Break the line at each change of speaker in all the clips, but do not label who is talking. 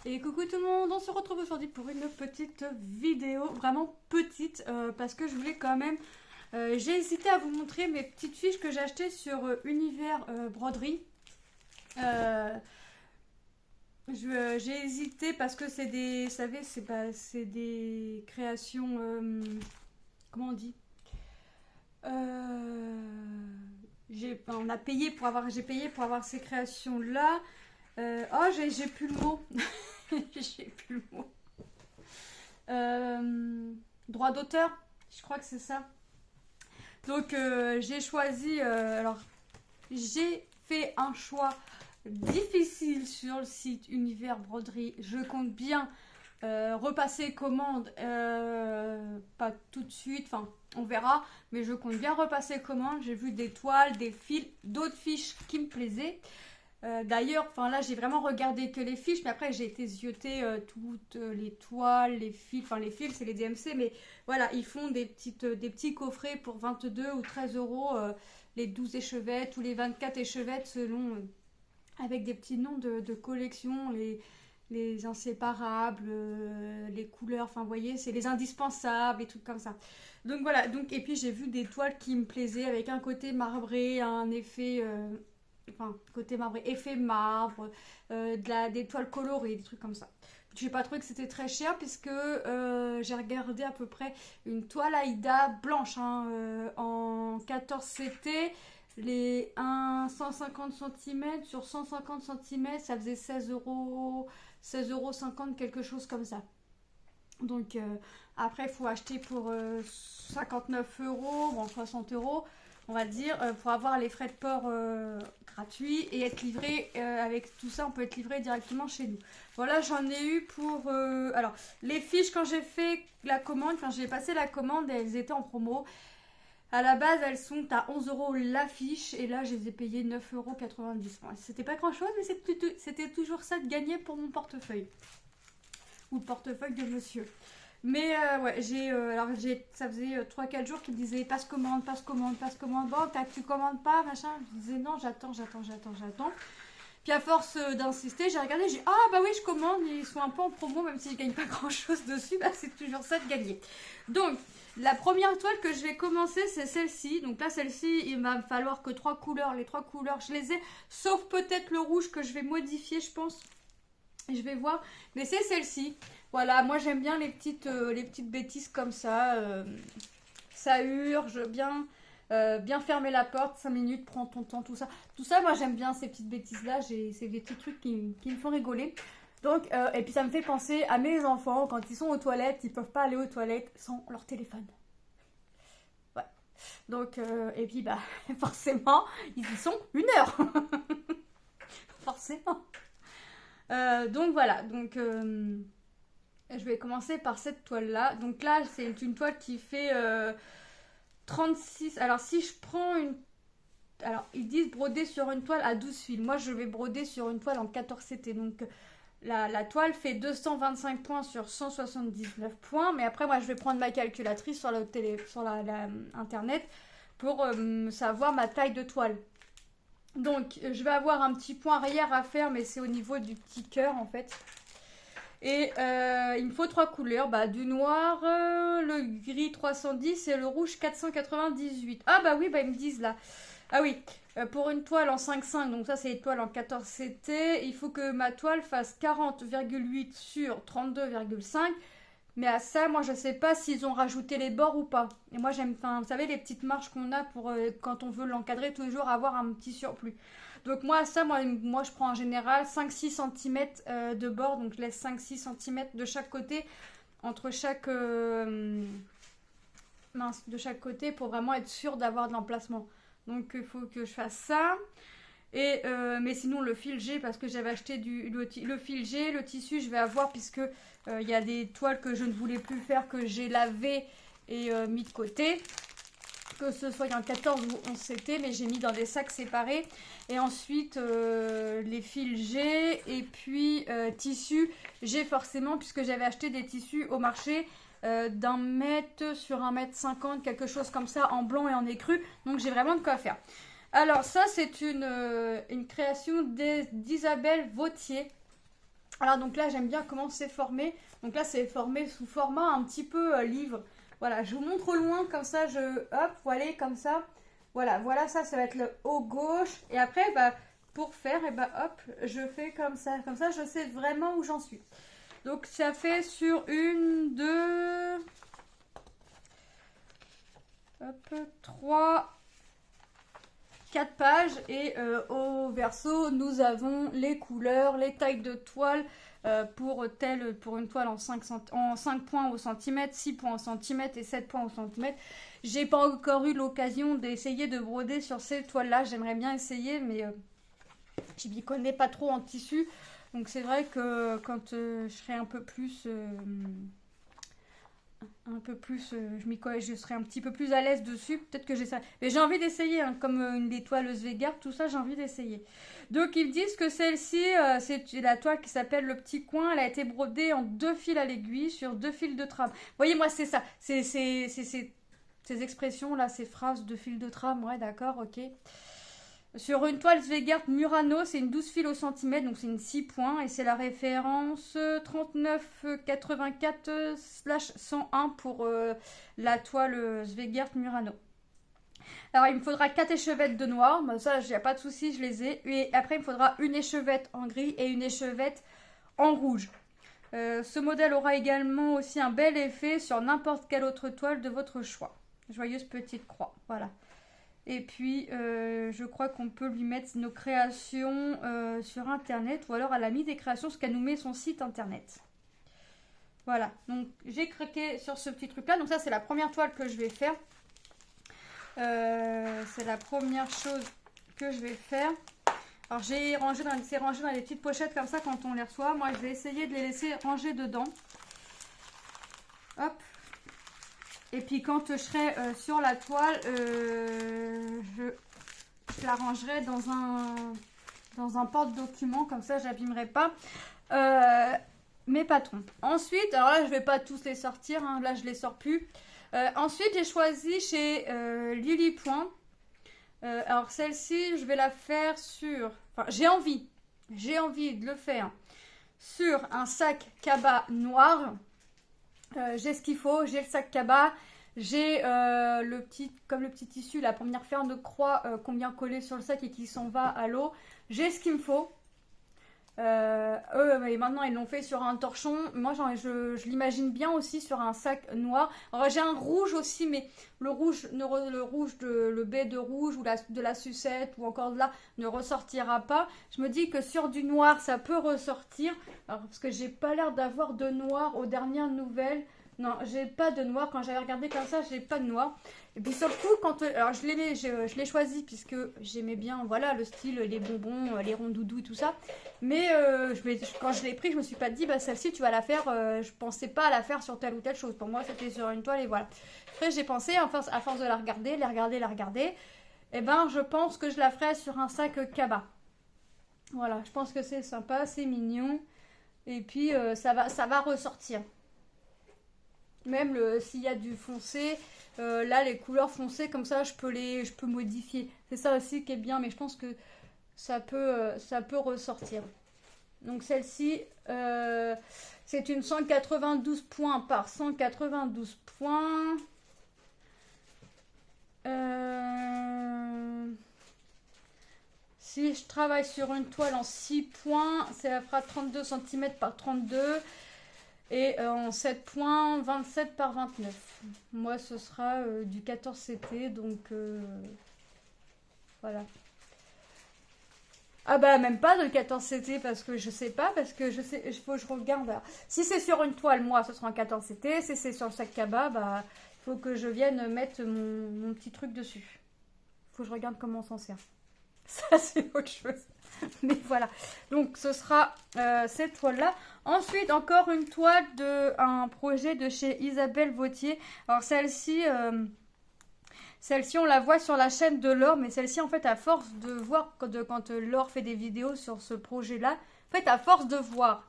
Et coucou tout le monde, on se retrouve aujourd'hui pour une petite vidéo, vraiment petite, parce que je voulais quand même... j'ai hésité à vous montrer mes petites fiches que j'ai achetées sur Univers Broderie. Euh, j'ai hésité parce que c'est des... Vous savez, c'est des créations... comment on dit on a payé pour avoir... J'ai payé pour avoir ces créations-là. Oh, j'ai plus le mot. J'ai plus le mot. Droit d'auteur, je crois que c'est ça. Donc j'ai choisi. Alors j'ai fait un choix difficile sur le site Univers Broderie. Je compte bien repasser commande. Pas tout de suite, enfin on verra. Mais je compte bien repasser commande. J'ai vu des toiles, des fils, d'autres fiches qui me plaisaient. D'ailleurs, enfin là j'ai vraiment regardé que les fiches, mais après j'ai été zioter toutes les toiles, les fils, enfin les fils c'est les DMC, mais voilà, ils font des petits coffrets pour 22 ou 13 euros, les 12 échevettes ou les 24 échevettes selon, avec des petits noms de collection, les inséparables, les couleurs, enfin vous voyez, c'est les indispensables, les trucs comme ça. Donc voilà, et puis j'ai vu des toiles qui me plaisaient avec un côté marbré, un effet... enfin côté marbré, effet marbre, des toiles colorées, des trucs comme ça. J'ai pas trouvé que c'était très cher puisque j'ai regardé à peu près une toile Aïda blanche en 14 CT, les 150 cm sur 150 cm, ça faisait 16 euros 50, quelque chose comme ça. Donc après il faut acheter pour 59 euros, bon 60 euros on va dire, pour avoir les frais de port gratuits et être livré, avec tout ça on peut être livré directement chez nous. Voilà, j'en ai eu pour... alors, les fiches quand j'ai fait la commande, quand j'ai passé la commande, elles étaient en promo. À la base, elles sont à 11 euros la fiche et là, je les ai payées 9,90 €. C'était pas grand chose, mais c'était toujours ça de gagner pour mon portefeuille. Ou le portefeuille de monsieur. Mais ouais, ça faisait 3-4 jours qu'il me disait passe commande, passe commande, passe commande. Bon, tu commandes pas, machin. Je disais non, j'attends. Puis à force d'insister, j'ai regardé, j'ai dit ah bah oui, je commande, ils sont un peu en promo, même si je gagne pas grand chose dessus, bah c'est toujours ça de gagner. Donc, la première toile que je vais commencer, c'est celle-ci. Donc là, celle-ci, il va me falloir que 3 couleurs. Les 3 couleurs, je les ai, sauf peut-être le rouge que je vais modifier, je pense. Et je vais voir, mais c'est celle-ci. Voilà, moi j'aime bien les petites bêtises comme ça. Ça urge, bien fermer la porte, 5 minutes, prends ton temps, tout ça. Tout ça, moi j'aime bien ces petites bêtises-là. C'est des petits trucs qui me font rigoler. Donc, et puis ça me fait penser à mes enfants, quand ils sont aux toilettes, ils peuvent pas aller aux toilettes sans leur téléphone. Ouais. Donc, et puis bah, forcément, ils y sont 1 heure. Forcément. Donc voilà, donc je vais commencer par cette toile là. Donc là c'est une toile qui fait 36. Alors si je prends une... Alors ils disent broder sur une toile à 12 fils. Moi je vais broder sur une toile en 14 CT. Donc la toile fait 225 points sur 179 points. Mais après moi je vais prendre ma calculatrice sur internet pour savoir ma taille de toile. Donc je vais avoir un petit point arrière à faire, mais c'est au niveau du petit cœur en fait. Et il me faut 3 couleurs, bah, du noir, le gris 310 et le rouge 498. Ah bah oui, bah ils me disent là. Ah oui, pour une toile en 5,5, donc ça c'est les toiles en 14 CT, il faut que ma toile fasse 40,8 sur 32,5. Mais à ça, moi je sais pas s'ils ont rajouté les bords ou pas. Et moi j'aime, enfin, vous savez, les petites marges qu'on a pour quand on veut l'encadrer, toujours avoir un petit surplus. Donc moi, moi je prends en général 5-6 cm de bord, donc je laisse 5-6 cm de chaque côté, entre chaque de chaque côté, pour vraiment être sûr d'avoir de l'emplacement. Donc il faut que je fasse ça. Et mais sinon le fil G, parce que j'avais acheté le fil G, le tissu je vais avoir, puisque il y a des toiles que je ne voulais plus faire, que j'ai lavé et mis de côté, que ce soit en 14 ou 11 CT, mais j'ai mis dans des sacs séparés. Et ensuite les fils G et puis tissu G forcément, puisque j'avais acheté des tissus au marché d'un mètre sur 1,50 m, quelque chose comme ça, en blanc et en écru. Donc j'ai vraiment de quoi faire. Alors ça c'est une création d'Isabelle Vautier. Alors donc là j'aime bien comment c'est formé. Donc là c'est formé sous format un petit peu livre. Voilà, je vous montre au loin comme ça, hop, voilà comme ça. Voilà, voilà ça va être le haut gauche. Et après bah, pour faire, et bah hop, je fais comme ça je sais vraiment où j'en suis. Donc ça fait sur une, deux, hop, 3, 4 pages et au verso nous avons les couleurs, les tailles de toile pour une toile en 5 points au centimètre, 6 points au centimètre et 7 points au centimètre. J'ai pas encore eu l'occasion d'essayer de broder sur ces toiles là, j'aimerais bien essayer mais je m'y connais pas trop en tissu, donc c'est vrai que quand je serai un peu plus je serai un petit peu plus à l'aise dessus. Peut-être que j'essaierai. Mais j'ai envie d'essayer, hein, comme une toile Sveigart, tout ça, j'ai envie d'essayer. Donc ils me disent que celle-ci, c'est la toile qui s'appelle le petit coin. Elle a été brodée en 2 fils à l'aiguille sur 2 fils de trame. Vous voyez, moi, c'est ça. C'est ces expressions-là, ces phrases de fils de trame. Ouais, d'accord, ok. Sur une toile Sveigart Murano, c'est une 12 fils au centimètre, donc c'est une 6 points. Et c'est la référence 3984/101 pour la toile Sveigart Murano. Alors il me faudra 4 échevettes de noir, bah, ça il n'y a pas de souci, je les ai. Et après il me faudra une échevette en gris et une échevette en rouge. Ce modèle aura également aussi un bel effet sur n'importe quelle autre toile de votre choix. Joyeuse petite croix, voilà. Et puis, je crois qu'on peut lui mettre nos créations sur Internet. Ou alors, elle a mis des créations, parce qu'elle nous met son site Internet. Voilà. Donc, j'ai craqué sur ce petit truc-là. Donc, ça, c'est la première toile que je vais faire. C'est la première chose que je vais faire. Alors, c'est rangé dans des petites pochettes comme ça quand on les reçoit. Moi, je vais essayer de les laisser ranger dedans. Hop. Et puis quand je serai sur la toile, je la rangerai dans un porte-document, comme ça j'abîmerai pas mes patrons. Ensuite, alors là je vais pas tous les sortir, hein, là je les sors plus. Ensuite j'ai choisi chez Lily Point. Alors celle-ci je vais la faire sur, enfin j'ai envie de le faire sur un sac cabas noir. J'ai ce qu'il faut, j'ai le sac cabas, j'ai le petit tissu là pour venir faire de croix qu'on vient coller sur le sac et qui s'en va à l'eau. J'ai ce qu'il me faut. Mais maintenant ils l'ont fait sur un torchon. Moi je l'imagine bien aussi sur un sac noir. Alors j'ai un rouge aussi, mais le rouge le baie de rouge ou de la sucette ou encore de là ne ressortira pas. Je me dis que sur du noir ça peut ressortir. Alors, parce que j'ai pas l'air d'avoir de noir aux dernières nouvelles. Non, j'ai pas de noir. Quand j'avais regardé comme ça, j'ai pas de noir. Et puis sur le coup, alors je l'ai choisi puisque j'aimais bien, voilà, le style, les bonbons, les rondoudous et tout ça. Mais quand je l'ai pris, je me suis pas dit, bah celle-ci tu vas la faire. Je pensais pas à la faire sur telle ou telle chose. Pour moi, c'était sur une toile et voilà. Après, j'ai pensé, à force de la regarder, et ben je pense que je la ferai sur un sac cabas. Voilà, je pense que c'est sympa, c'est mignon. Et puis ça va ressortir. Même s'il y a du foncé, là les couleurs foncées comme ça je peux modifier. C'est ça aussi qui est bien, mais je pense que ça peut ressortir. Donc celle-ci, c'est une 192 points par 192 points. Si je travaille sur une toile en 6 points, ça fera 32 cm par 32. Et en 7 points, 27 par 29. Moi, ce sera du 14 CT, donc voilà. Ah bah même pas de 14 CT parce que je sais pas, parce que il faut que je regarde. Alors, si c'est sur une toile, moi, ce sera en 14 CT. Si c'est sur le sac cabas, bah il faut que je vienne mettre mon petit truc dessus. Il faut que je regarde comment on s'en sert. Ça, c'est autre chose. Mais voilà, donc ce sera cette toile là. Ensuite encore une toile un projet de chez Isabelle Vautier. Alors celle-ci on la voit sur la chaîne de Laure, mais celle-ci en fait à force de voir quand Laure fait des vidéos sur ce projet là, en fait à force de voir,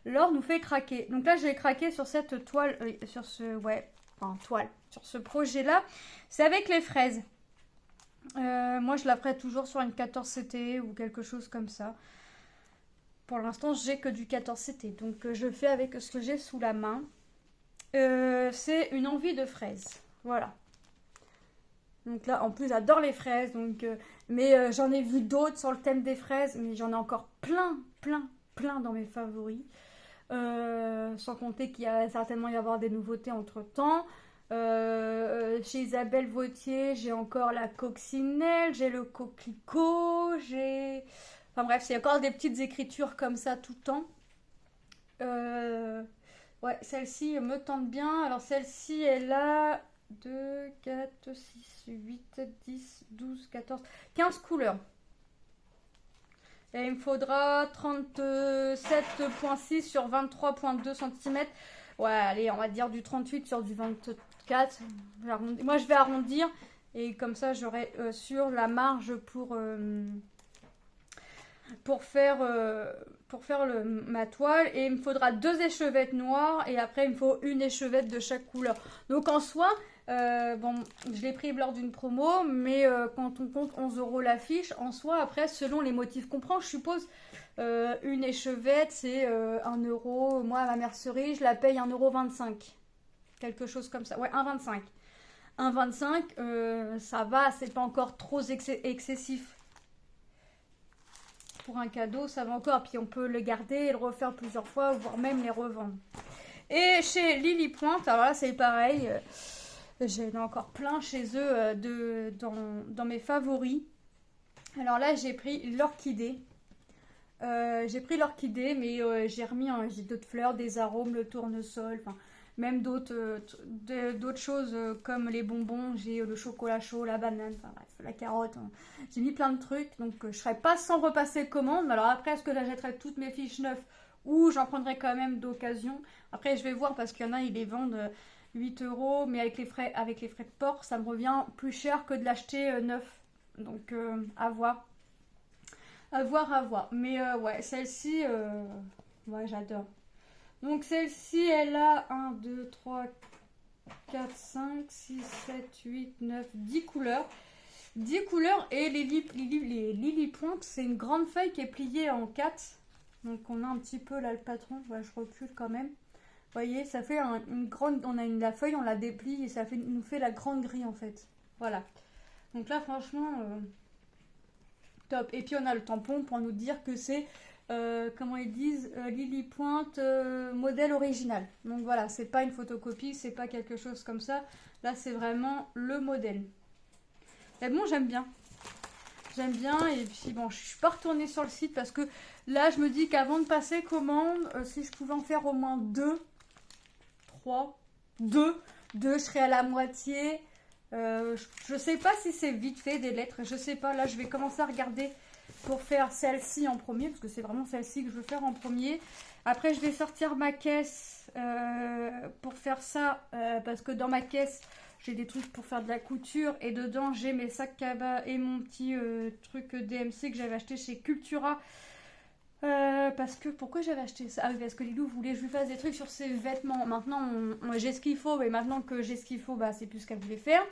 Laure nous fait craquer. Donc là j'ai craqué sur cette toile, sur ce projet là. C'est avec les fraises. Moi je la ferai toujours sur une 14 CT ou quelque chose comme ça. pour l'instant, j'ai que du 14CT. Donc, je fais avec ce que j'ai sous la main. C'est une envie de fraise. Voilà. Donc là, en plus, j'adore les fraises. Donc, mais j'en ai vu d'autres sur le thème des fraises. Mais j'en ai encore plein dans mes favoris. Sans compter qu'il y a certainement y avoir des nouveautés entre-temps. Chez Isabelle Vautier, j'ai encore la coccinelle, j'ai le coquelicot, j'ai... Enfin bref, c'est encore des petites écritures comme ça tout le temps. Ouais, celle-ci me tente bien. Alors celle-ci, elle a 2, 4, 6, 8, 10, 12, 14, 15 couleurs. Et il me faudra 37,6 sur 23,2 cm. Ouais, allez, on va dire du 38 sur du 24. Moi, je vais arrondir. Et comme ça, j'aurai sur la marge pour faire, ma toile. Et il me faudra 2 échevettes noires. Et après, il me faut une échevette de chaque couleur. Donc, en soi... bon, je l'ai pris lors d'une promo, mais quand on compte 11 € la fiche, en soi, après, selon les motifs qu'on prend, je suppose, une échevette, c'est 1 €. Moi, à ma mercerie, je la paye 1,25 €. Quelque chose comme ça. Ouais, 1,25 €. 1,25 €, ça va, c'est pas encore trop excessif. Pour un cadeau, ça va encore. Puis on peut le garder et le refaire plusieurs fois, voire même les revendre. Et chez Lily Pointe, alors là, c'est pareil. J'en ai encore plein chez eux dans mes favoris. Alors là, j'ai pris l'orchidée. Mais j'ai remis j'ai d'autres fleurs, des arômes, le tournesol, enfin, même d'autres choses comme les bonbons. J'ai le chocolat chaud, la banane, enfin bref, la carotte. Hein. J'ai mis plein de trucs, donc je ne serai pas sans repasser commande. Mais alors après, est-ce que j'achèterai toutes mes fiches neuves ou j'en prendrai quand même d'occasion? Après, je vais voir parce qu'il y en a, ils les vendent... 8 €, mais avec les frais de port, ça me revient plus cher que de l'acheter neuf. Donc, à voir. À voir. Mais ouais, celle-ci, ouais, j'adore. Donc, celle-ci, elle a 1, 2, 3, 4, 5, 6, 7, 8, 9, 10 couleurs. 10 couleurs et les Lily Pointe, c'est une grande feuille qui est pliée en 4. Donc, on a un petit peu là le patron. Ouais, je recule quand même. Vous voyez, ça fait une grande... la feuille, on la déplie et ça nous fait la grande grille en fait. Voilà. Donc là, franchement, top. Et puis on a le tampon pour nous dire que c'est, comment ils disent, Lily Pointe modèle original. Donc voilà, c'est pas une photocopie, c'est pas quelque chose comme ça. Là, c'est vraiment le modèle. Et bon, j'aime bien. J'aime bien. Et puis bon, je suis pas retournée sur le site parce que là, je me dis qu'avant de passer commande, si je pouvais en faire au moins 2, 2, je serai à la moitié. Je sais pas si c'est vite fait des lettres, je sais pas. Là, je vais commencer à regarder pour faire celle-ci en premier, parce que c'est vraiment celle-ci que je veux faire en premier. Après, je vais sortir ma caisse pour faire ça, parce que dans ma caisse, j'ai des trucs pour faire de la couture, et dedans, j'ai mes sacs cabas et mon petit truc DMC que j'avais acheté chez Cultura. Parce que, pourquoi j'avais acheté ça? Ah oui, parce que Lilou voulait que je lui fasse des trucs sur ses vêtements. Maintenant, j'ai ce qu'il faut, mais maintenant que j'ai ce qu'il faut, bah, c'est plus ce qu'elle voulait faire.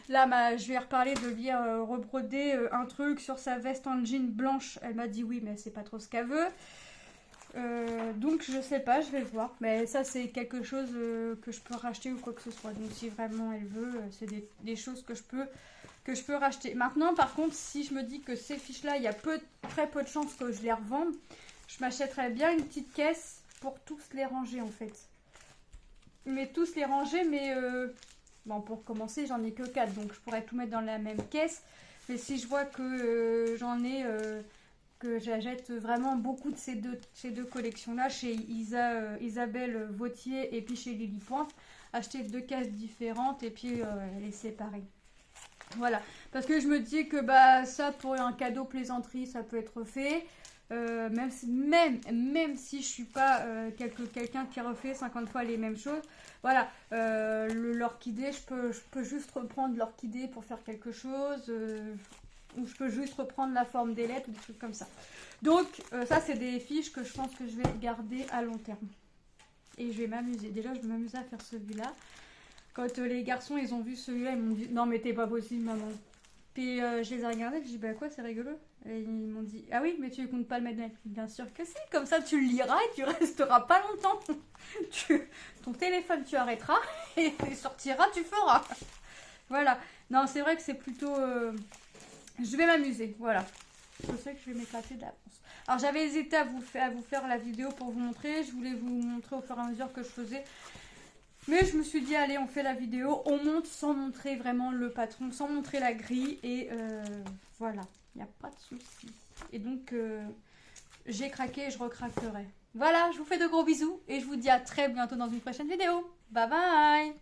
Là, je lui ai reparlé de lui rebroder un truc sur sa veste en jean blanche. Elle m'a dit oui, mais c'est pas trop ce qu'elle veut. Donc, je sais pas, je vais voir. Mais ça, c'est quelque chose que je peux racheter ou quoi que ce soit. Donc, si vraiment elle veut, c'est des choses que je peux racheter. Maintenant, par contre, si je me dis que ces fiches-là, il y a très peu de chances que je les revende, je m'achèterais bien une petite caisse pour tous les ranger, en fait. Mais tous les ranger, mais... bon, pour commencer, j'en ai que 4, donc je pourrais tout mettre dans la même caisse. Mais si je vois que j'en ai... que j'achète vraiment beaucoup de ces deux collections-là, chez Isabelle Vautier et puis chez Lily Pointe, acheter 2 caisses différentes et puis les séparer. Voilà, parce que je me dis que bah ça pour un cadeau plaisanterie ça peut être fait, même si je suis pas quelqu'un qui refait 50 fois les mêmes choses. Voilà, l'orchidée, je peux juste reprendre l'orchidée pour faire quelque chose, ou je peux juste reprendre la forme des lettres ou des trucs comme ça. Donc ça c'est des fiches que je pense que je vais garder à long terme. Et je vais m'amuser, déjà je vais m'amuser à faire celui-là. Quand les garçons ils ont vu celui-là, ils m'ont dit non mais t'es pas possible maman. Puis je les ai regardés, je dis bah quoi c'est rigolo. Et ils m'ont dit, ah oui, mais tu comptes pas le mettre dans. Bien sûr que si, comme ça tu le liras et tu resteras pas longtemps. Ton téléphone tu arrêteras et sortira, tu feras. Voilà. Non, c'est vrai que c'est plutôt... Je vais m'amuser, voilà. Je sais que je vais m'éclater d'avance. Alors j'avais hésité à vous faire la vidéo pour vous montrer. Je voulais vous montrer au fur et à mesure que je faisais. Mais je me suis dit, allez, on fait la vidéo. On monte sans montrer vraiment le patron, sans montrer la grille. Et voilà, il n'y a pas de souci. Et donc, j'ai craqué et je recraquerai. Voilà, je vous fais de gros bisous. Et je vous dis à très bientôt dans une prochaine vidéo. Bye bye!